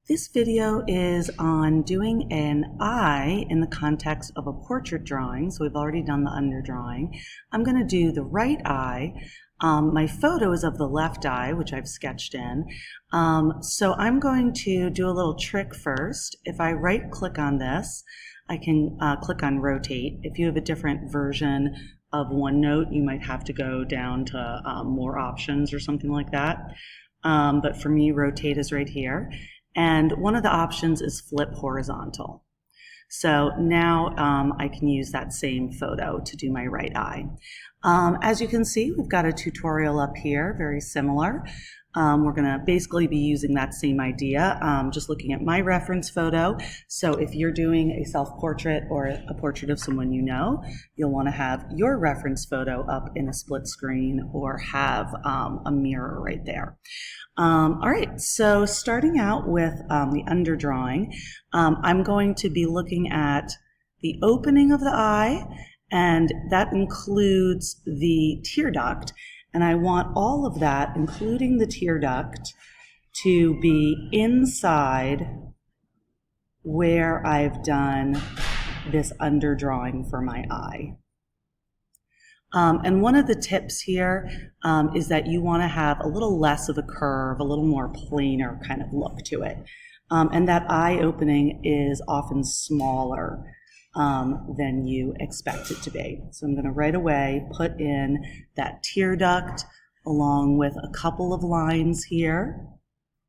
This video is on doing an eye in the context of a portrait drawing. So we've already done the underdrawing. I'm going to do the right eye. My photo is of the left eye, which I've sketched in. So I'm going to do a little trick first. If I right click on this, I can click on rotate. If you have a different version of OneNote, you might have to go down to more options or something like that. But for me, rotate is right here. And one of the options is flip horizontal. So now I can use that same photo to do my right eye. As you can see, we've got a tutorial up here, very similar. We're going to basically be using that same idea, just looking at my reference photo. So if you're doing a self-portrait or a portrait of someone you know, you'll want to have your reference photo up in a split screen or have a mirror right there. All right, so starting out with the underdrawing, I'm going to be looking at the opening of the eye, and that includes the tear duct. And I want all of that, including the tear duct, to be inside where I've done this underdrawing for my eye. And one of the tips here is that you want to have a little less of a curve, a little more planar kind of look to it. And that eye opening is often smaller than you expect it to be. So I'm going to right away put in that tear duct along with a couple of lines here.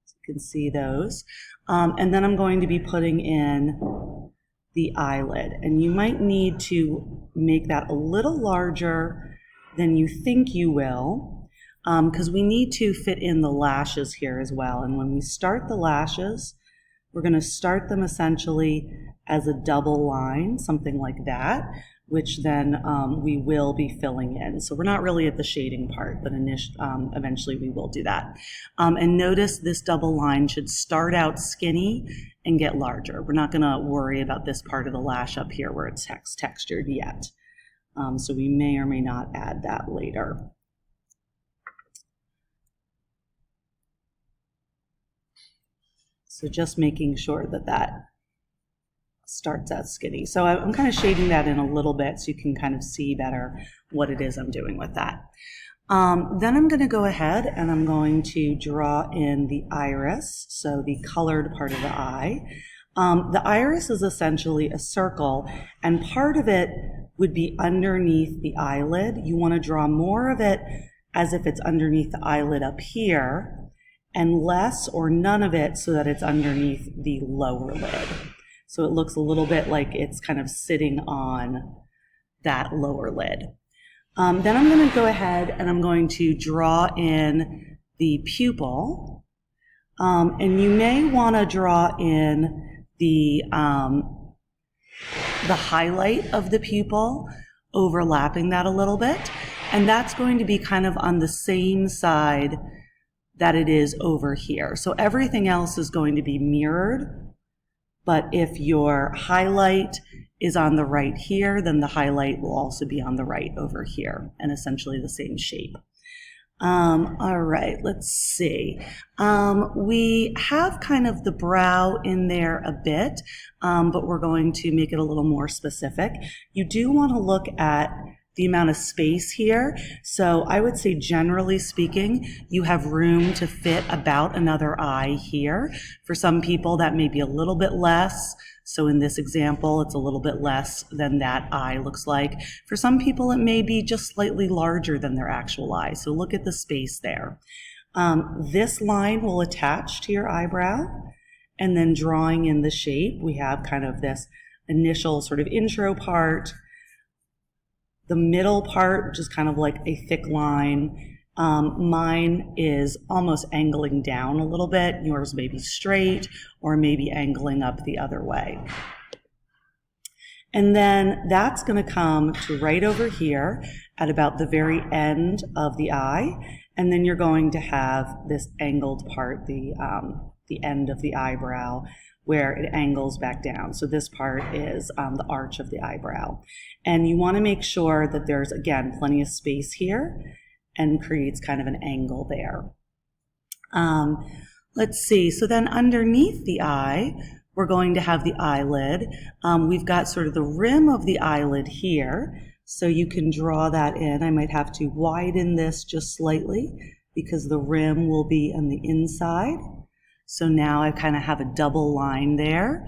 So you can see those. And then I'm going to be putting in the eyelid. And you might need to make that a little larger than you think you will, because we need to fit in the lashes here as well. And when we start the lashes, we're going to start them essentially as a double line, something like that, which then we will be filling in. So we're not really at the shading part, but eventually we will do that. And notice this double line should start out skinny and get larger. We're not going to worry about this part of the lash up here where it's textured yet. So we may or may not add that later. So just making sure that that starts out skinny. So I'm kind of shading that in a little bit so you can kind of see better what it is I'm doing with that. Then I'm going to go ahead and I'm going to draw in the iris, so the colored part of the eye. The iris is essentially a circle, and part of it would be underneath the eyelid. You want to draw more of it as if it's underneath the eyelid up here, and less or none of it so that it's underneath the lower lid. So it looks a little bit like it's kind of sitting on that lower lid. Then I'm going to go ahead and I'm going to draw in the pupil. And you may want to draw in the highlight of the pupil, overlapping that a little bit. And that's going to be kind of on the same side that it is over here. So everything else is going to be mirrored, but if your highlight is on the right here, then the highlight will also be on the right over here, and essentially the same shape. All right, let's see. We have kind of the brow in there a bit, but we're going to make it a little more specific. You do want to look at the amount of space here. So I would say, generally speaking, you have room to fit about another eye here. For some people, that may be a little bit less. So in this example, it's a little bit less than that eye looks like. For some people, it may be just slightly larger than their actual eye. So look at the space there. This line will attach to your eyebrow, and then drawing in the shape, we have kind of this initial sort of intro part. The middle part, which is kind of like a thick line, mine is almost angling down a little bit. Yours may be straight or maybe angling up the other way. And then that's going to come to right over here at about the very end of the eye. And then you're going to have this angled part, the end of the eyebrow, where it angles back down. So this part is the arch of the eyebrow. And you want to make sure that there's, again, plenty of space here and creates kind of an angle there. Let's see, so then underneath the eye, we're going to have the eyelid. We've got sort of the rim of the eyelid here, so you can draw that in. I might have to widen this just slightly because the rim will be on the inside. So now I kind of have a double line there.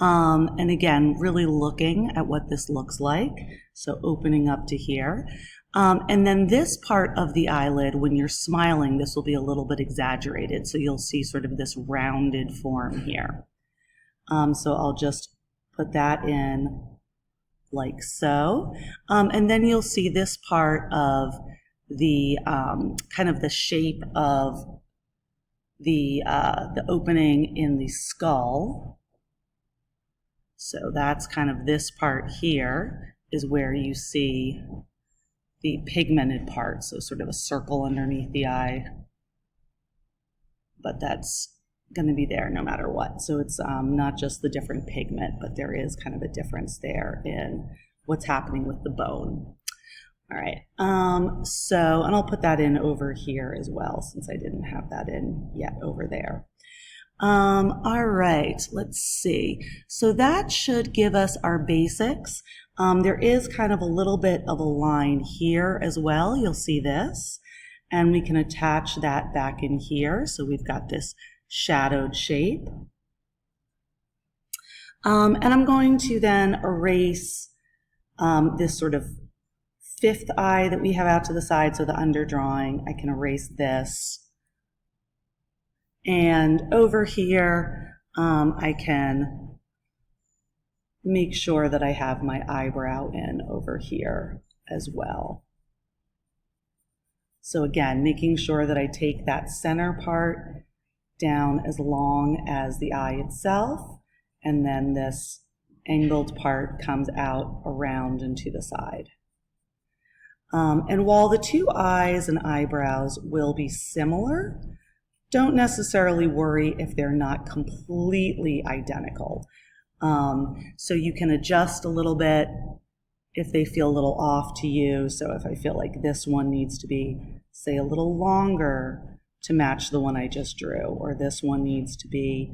And again, really looking at what this looks like. So opening up to here. And then this part of the eyelid, when you're smiling, this will be a little bit exaggerated. So you'll see sort of this rounded form here. So I'll just put that in like so. And then you'll see this part of the kind of the shape of the opening in the skull. So that's kind of this part here is where you see the pigmented part, so sort of a circle underneath the eye, but that's going to be there no matter what. So it's not just the different pigment, but there is kind of a difference there in what's happening with the bone. All right, so, and I'll put that in over here as well, since I didn't have that in yet over there. All right, let's see. So that should give us our basics. There is kind of a little bit of a line here as well. You'll see this, and we can attach that back in here. So we've got this shadowed shape. And I'm going to then erase this sort of fifth eye that we have out to the side, so the underdrawing. I can erase this. And over here, I can make sure that I have my eyebrow in over here as well. So again, making sure that I take that center part down as long as the eye itself, and then this angled part comes out around and to the side. And while the two eyes and eyebrows will be similar, don't necessarily worry if they're not completely identical. So you can adjust a little bit if they feel a little off to you. So if I feel like this one needs to be, say, a little longer to match the one I just drew, or this one needs to be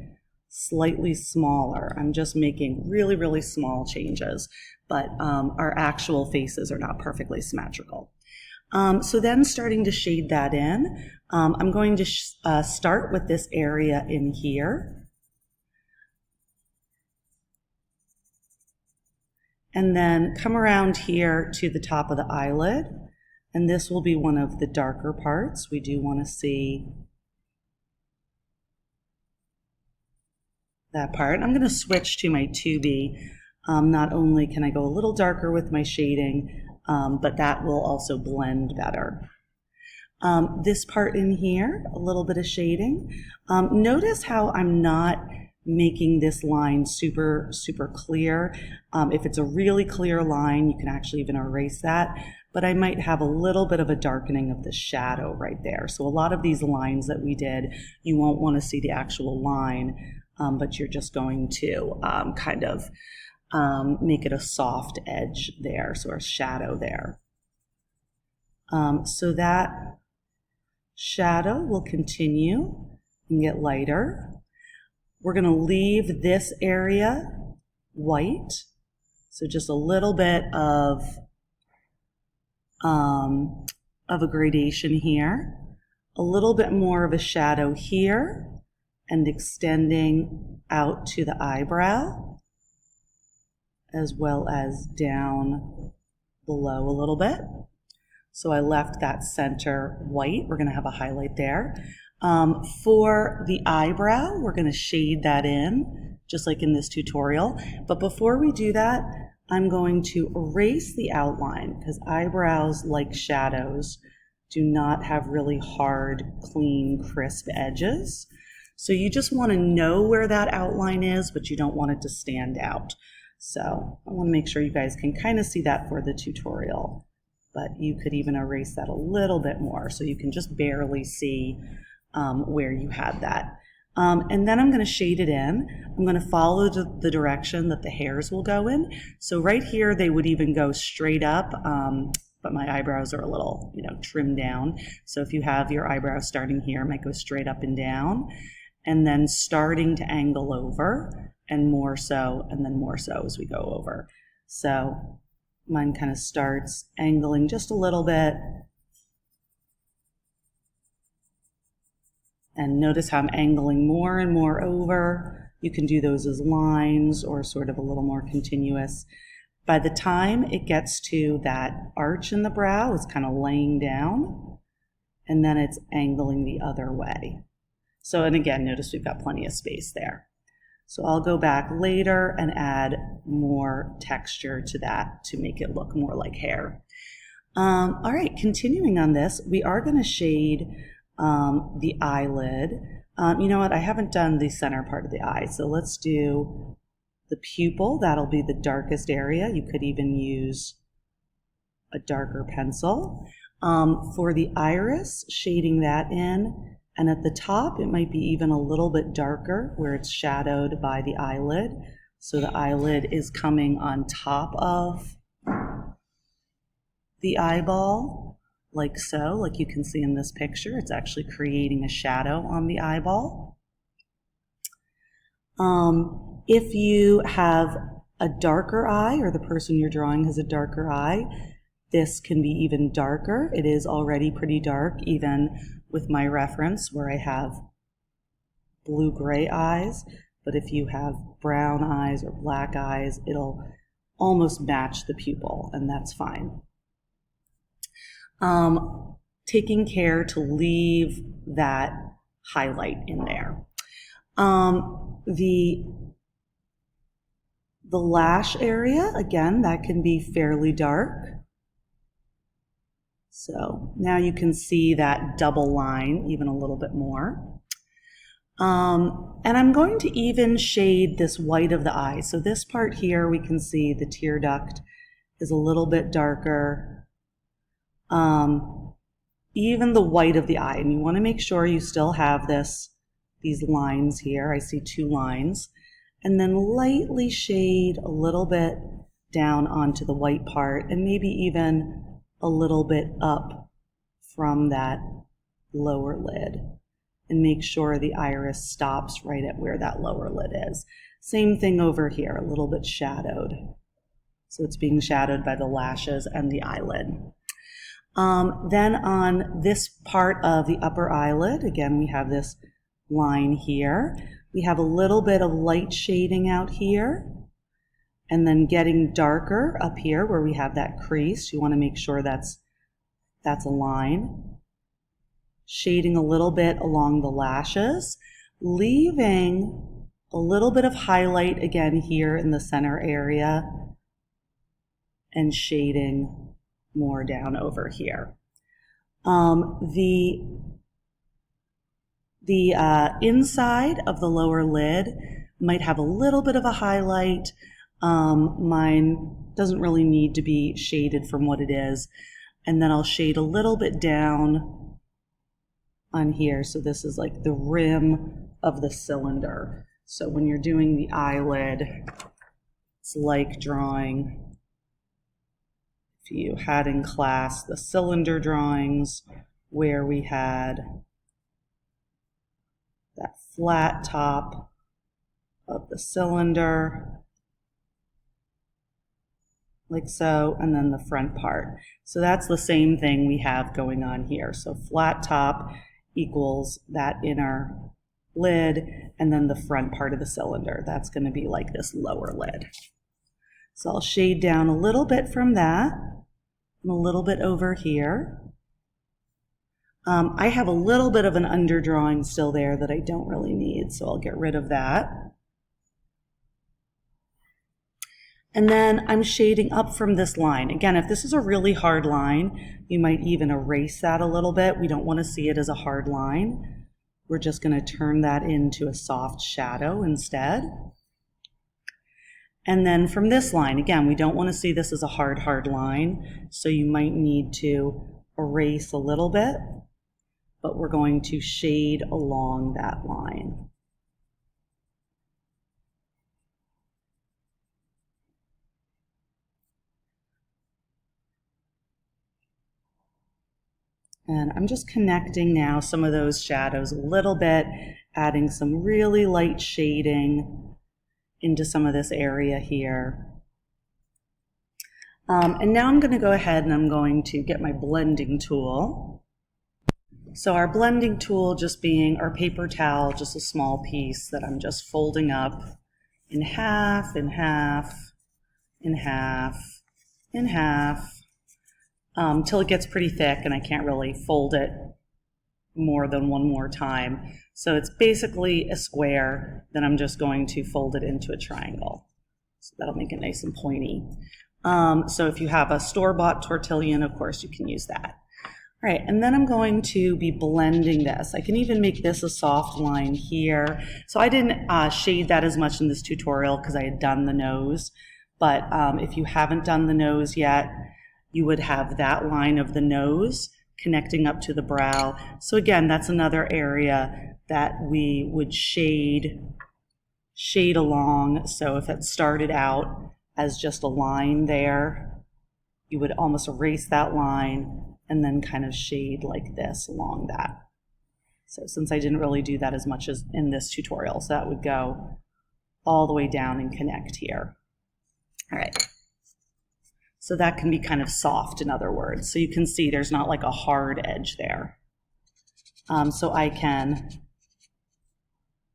slightly smaller. I'm just making really, really small changes, but our actual faces are not perfectly symmetrical. So then starting to shade that in, I'm going to start with this area in here. And then come around here to the top of the eyelid. And this will be one of the darker parts. We do want to see that part. I'm going to switch to my 2B. Not only can I go a little darker with my shading, but that will also blend better. This part in here, a little bit of shading. Notice how I'm not making this line super, super clear. If it's a really clear line, you can actually even erase that, but I might have a little bit of a darkening of the shadow right there. So a lot of these lines that we did, you won't want to see the actual line, but you're just going to kind of make it a soft edge there, so a shadow there. So that shadow will continue and get lighter. We're going to leave this area white, so just a little bit of a gradation here, a little bit more of a shadow here, and extending out to the eyebrow, as well as down below a little bit. So I left that center white. We're going to have a highlight there. For the eyebrow, we're going to shade that in, just like in this tutorial. But before we do that, I'm going to erase the outline, because eyebrows, like shadows, do not have really hard, clean, crisp edges. So you just want to know where that outline is, but you don't want it to stand out. So I want to make sure you guys can kind of see that for the tutorial, but you could even erase that a little bit more so you can just barely see where you had that. And then I'm going to shade it in. I'm going to follow the direction that the hairs will go in. So right here, they would even go straight up, but my eyebrows are a little, trimmed down. So if you have your eyebrows starting here, it might go straight up and down. and then starting to angle over, and more so, and then more so as we go over. So mine kind of starts angling just a little bit. And notice how I'm angling more and more over. You can do those as lines or sort of a little more continuous. By the time it gets to that arch in the brow, it's kind of laying down, and then it's angling the other way. So, and again, notice we've got plenty of space there. So I'll go back later and add more texture to that to make it look more like hair. All right, continuing on this, we are going to shade the eyelid. You know what, I haven't done the center part of the eye, so let's do the pupil. That'll be the darkest area. You could even use a darker pencil. For the iris, shading that in, and at the top it might be even a little bit darker where it's shadowed by the eyelid. So the eyelid is coming on top of the eyeball, like so, like you can see in this picture. It's actually creating a shadow on the eyeball. If you have a darker eye, or the person you're drawing has a darker eye, this can be even darker. It is already pretty dark, even with my reference where I have blue-gray eyes. But if you have brown eyes or black eyes, it'll almost match the pupil, and that's fine. Taking care to leave that highlight in there. The lash area, again, that can be fairly dark. So now you can see that double line even a little bit more. And I'm going to even shade this white of the eye. So this part here, we can see the tear duct is a little bit darker. Even the white of the eye, and you want to make sure you still have these lines here. I see two lines. And then lightly shade a little bit down onto the white part, and maybe even a little bit up from that lower lid, and make sure the iris stops right at where that lower lid is. Same thing over here, a little bit shadowed. So it's being shadowed by the lashes and the eyelid. Then on this part of the upper eyelid, again, we have this line here. We have a little bit of light shading out here, and then getting darker up here where we have that crease. You want to make sure that's a line. Shading a little bit along the lashes, leaving a little bit of highlight again here in the center area, and shading more down over here. The inside of the lower lid might have a little bit of a highlight. Mine doesn't really need to be shaded from what it is. And then I'll shade a little bit down on here. So this is like the rim of the cylinder. So when you're doing the eyelid, it's like drawing, if you had in class the cylinder drawings where we had that flat top of the cylinder, like so, and then the front part. So that's the same thing we have going on here. So flat top equals that inner lid, and then the front part of the cylinder. That's going to be like this lower lid. So I'll shade down a little bit from that, and a little bit over here. I have a little bit of an underdrawing still there that I don't really need, so I'll get rid of that. And then I'm shading up from this line. Again, if this is a really hard line, you might even erase that a little bit. We don't want to see it as a hard line. We're just going to turn that into a soft shadow instead. And then from this line, again, we don't want to see this as a hard line, so you might need to erase a little bit, but we're going to shade along that line. And I'm just connecting now some of those shadows a little bit adding some really light shading into some of this area here. And now I'm going to go ahead and I'm going to get my blending tool. So our blending tool just being our paper towel, just a small piece that I'm just folding up in half, in half, in half, in half, till it gets pretty thick and I can't really fold it more than one more time. So it's basically a square, then I'm just going to fold it into a triangle. So that'll make it nice and pointy. So if you have a store-bought tortillon, of course you can use that. All right, and then I'm going to be blending this. I can even make this a soft line here. So I didn't shade that as much in this tutorial because I had done the nose. But if you haven't done the nose yet, you would have that line of the nose connecting up to the brow. So again, that's another area that we would shade along. So if it started out as just a line there, you would almost erase that line and then kind of shade like this along that. So since I didn't really do that as much as in this tutorial, so that would go all the way down and connect here. All right. So that can be kind of soft, in other words. So you can see there's not like a hard edge there. So I can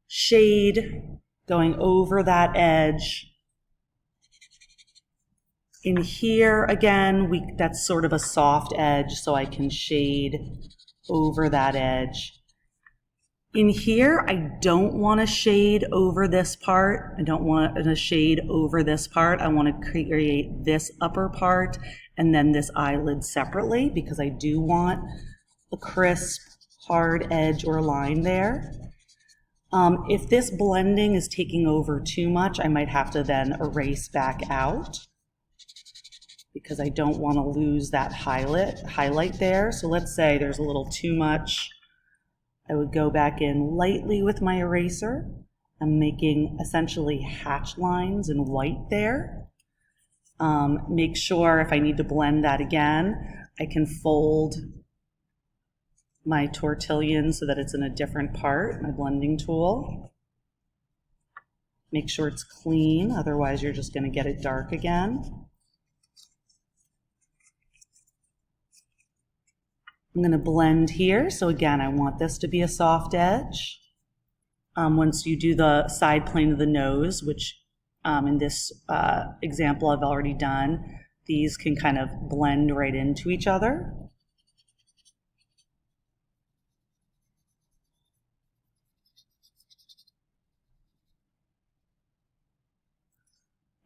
shade going over that edge. In here, again, that's sort of a soft edge, so I can shade over that edge. In here, I don't want to shade over this part. I don't want to shade over this part. I want to create this upper part and then this eyelid separately because I do want a crisp, hard edge or line there. If this blending is taking over too much, I might have to then erase back out because I don't want to lose that highlight there. So let's say there's a little too much. I would go back in lightly with my eraser. I'm making essentially hatch lines in white there. Make sure if I need to blend that again, I can fold my tortillon so that it's in a different part, my blending tool. Make sure it's clean, otherwise you're just going to get it dark again. I'm going to blend here. So again, I want this to be a soft edge. Once you do the side plane of the nose, which in this example I've already done, these can kind of blend right into each other.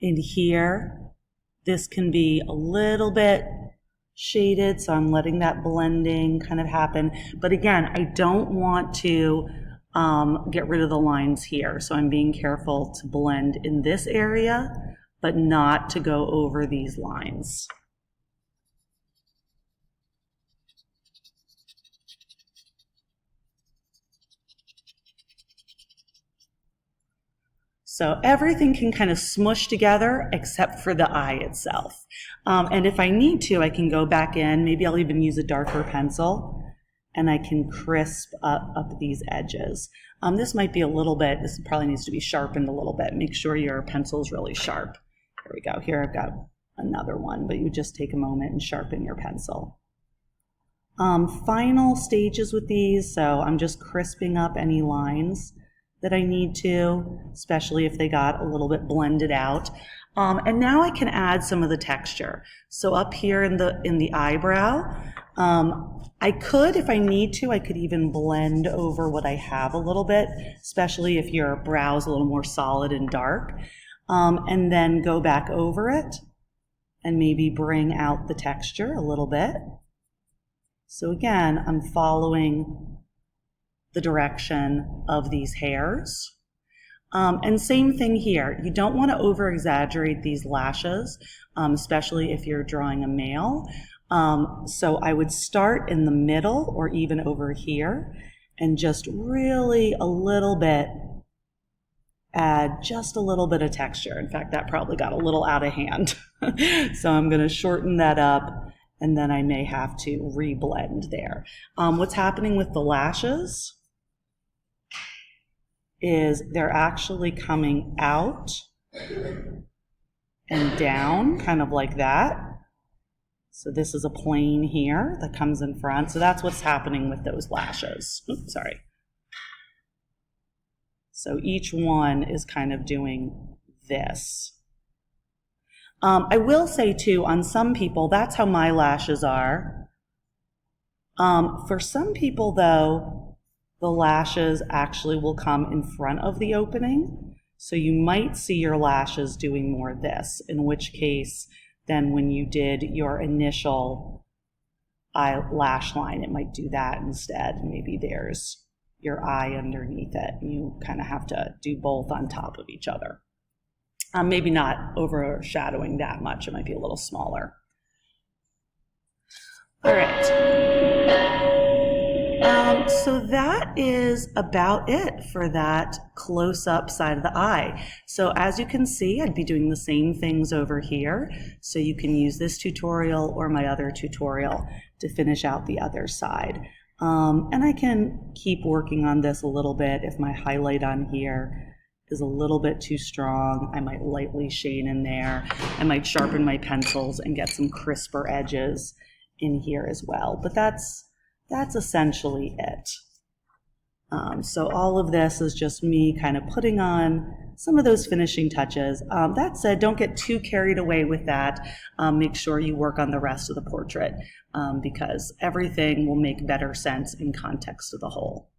In here, this can be a little bit shaded, so I'm letting that blending kind of happen. But again, I don't want to get rid of the lines here, so I'm being careful to blend in this area, but not to go over these lines. So everything can kind of smush together except for the eye itself. And if I need to, I can go back in, maybe I'll even use a darker pencil, and I can crisp up these edges. This might be a little bit, this probably needs to be sharpened a little bit. Make sure your pencil is really sharp. There we go, here I've got another one, but you just take a moment and sharpen your pencil. Final stages with these, so I'm just crisping up any lines that I need to, especially if they got a little bit blended out. And now I can add some of the texture. So up here in the eyebrow, I could, if I need to, I could even blend over what I have a little bit, especially if your brow is a little more solid and dark, and then go back over it and maybe bring out the texture a little bit. So again, I'm following the direction of these hairs. And same thing here. You don't want to over exaggerate these lashes, especially if you're drawing a male. So I would start in the middle or even over here and just really a little bit, add just a little bit of texture. In fact, that probably got a little out of hand. So I'm going to shorten that up and then I may have to reblend there. What's happening with the lashes? is they're actually coming out and down, kind of like that. So this is a plane here that comes in front. So that's what's happening with those lashes. Oops, sorry. So each one is kind of doing this. I will say too, on some people, that's how my lashes are. For some people though, the lashes actually will come in front of the opening. So you might see your lashes doing more this, in which case then when you did your initial eyelash line, it might do that instead. Maybe there's your eye underneath it. You kind of have to do both on top of each other. Maybe not overshadowing that much. It might be a little smaller. All right. So that is about it for that close-up side of the eye. So as you can see, I'd be doing the same things over here. So you can use this tutorial or my other tutorial to finish out the other side. And I can keep working on this a little bit. If my highlight on here is a little bit too strong, I might lightly shade in there. I might sharpen my pencils and get some crisper edges in here as well. But that's essentially it. So all of this is just me kind of putting on some of those finishing touches. That said, don't get too carried away with that. Make sure you work on the rest of the portrait because everything will make better sense in context of the whole.